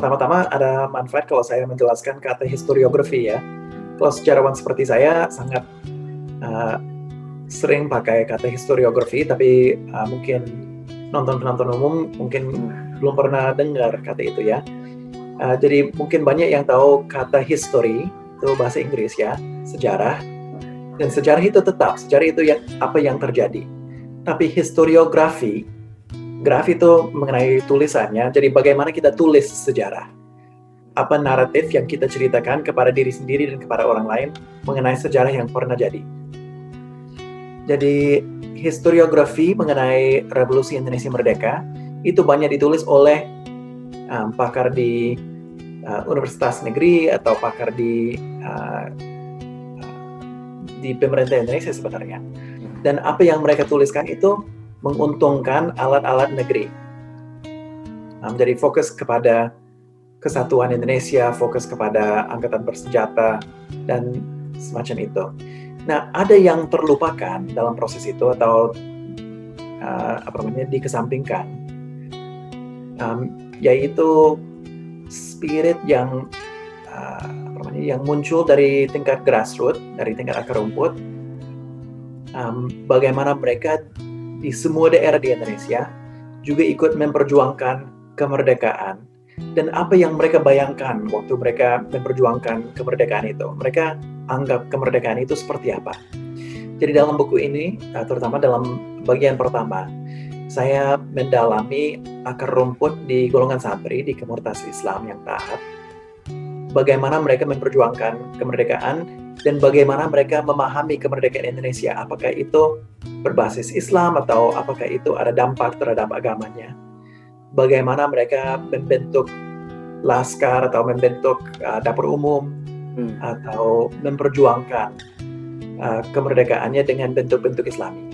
pertama-tama ada manfaat kalau saya menjelaskan kata historiografi ya. Kalau sejarawan seperti saya sangat sering pakai kata historiografi, tapi mungkin penonton umum mungkin belum pernah dengar kata itu ya. Jadi mungkin banyak yang tahu kata history, itu bahasa Inggris ya, sejarah. Dan sejarah itu tetap, sejarah itu apa yang terjadi. Tapi historiografi, graf itu mengenai tulisannya, jadi bagaimana kita tulis sejarah. Apa naratif yang kita ceritakan kepada diri sendiri dan kepada orang lain mengenai sejarah yang pernah jadi. Jadi historiografi mengenai Revolusi Indonesia Merdeka itu banyak ditulis oleh pakar di universitas negeri atau pakar di pemerintah Indonesia sebenarnya. Dan apa yang mereka tuliskan itu menguntungkan alat-alat negeri. Jadi fokus kepada kesatuan Indonesia, fokus kepada angkatan bersenjata, dan semacam itu. Nah, ada yang terlupakan dalam proses itu atau dikesampingkan, yaitu spirit yang muncul dari tingkat grassroots, dari tingkat akar rumput. Bagaimana mereka di semua daerah di Indonesia juga ikut memperjuangkan kemerdekaan. Dan apa yang mereka bayangkan waktu mereka memperjuangkan kemerdekaan itu. Mereka anggap kemerdekaan itu seperti apa. Jadi dalam buku ini, terutama dalam bagian pertama, saya mendalami akar rumput di golongan santri di komunitas Islam yang taat. Bagaimana mereka memperjuangkan kemerdekaan dan bagaimana mereka memahami kemerdekaan Indonesia. Apakah itu berbasis Islam atau apakah itu ada dampak terhadap agamanya. Bagaimana mereka membentuk laskar atau membentuk dapur umum atau memperjuangkan kemerdekaannya dengan bentuk-bentuk Islami.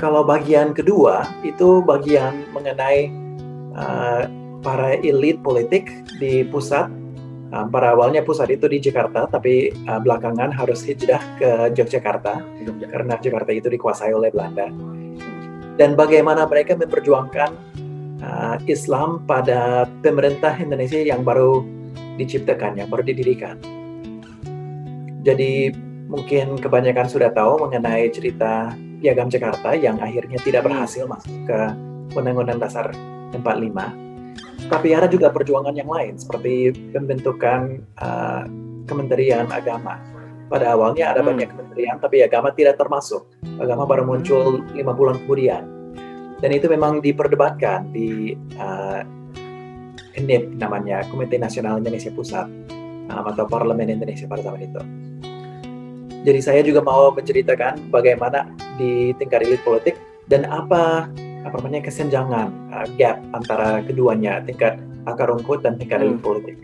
Kalau bagian kedua itu bagian mengenai para elit politik di pusat. Pada awalnya pusat itu di Jakarta, tapi belakangan harus hijrah ke Yogyakarta karena Jakarta itu dikuasai oleh Belanda. Dan bagaimana mereka memperjuangkan Islam pada pemerintah Indonesia yang baru diciptakan, yang baru didirikan. Jadi mungkin kebanyakan sudah tahu mengenai cerita Piagam Jakarta yang akhirnya tidak berhasil masuk ke Undang-Undang Dasar 45. Tapi ada juga perjuangan yang lain seperti pembentukan Kementerian Agama. Pada awalnya ada banyak kementerian, tapi agama tidak termasuk. Agama baru muncul 5 bulan kemudian. Dan itu memang diperdebatkan di KNIP namanya, Komite Nasional Indonesia Pusat, atau Parlemen Indonesia pada zaman itu. Jadi saya juga mau menceritakan bagaimana di tingkat elit politik dan apa kesenjangan, gap antara keduanya, tingkat akar rumput dan tingkat elit politik.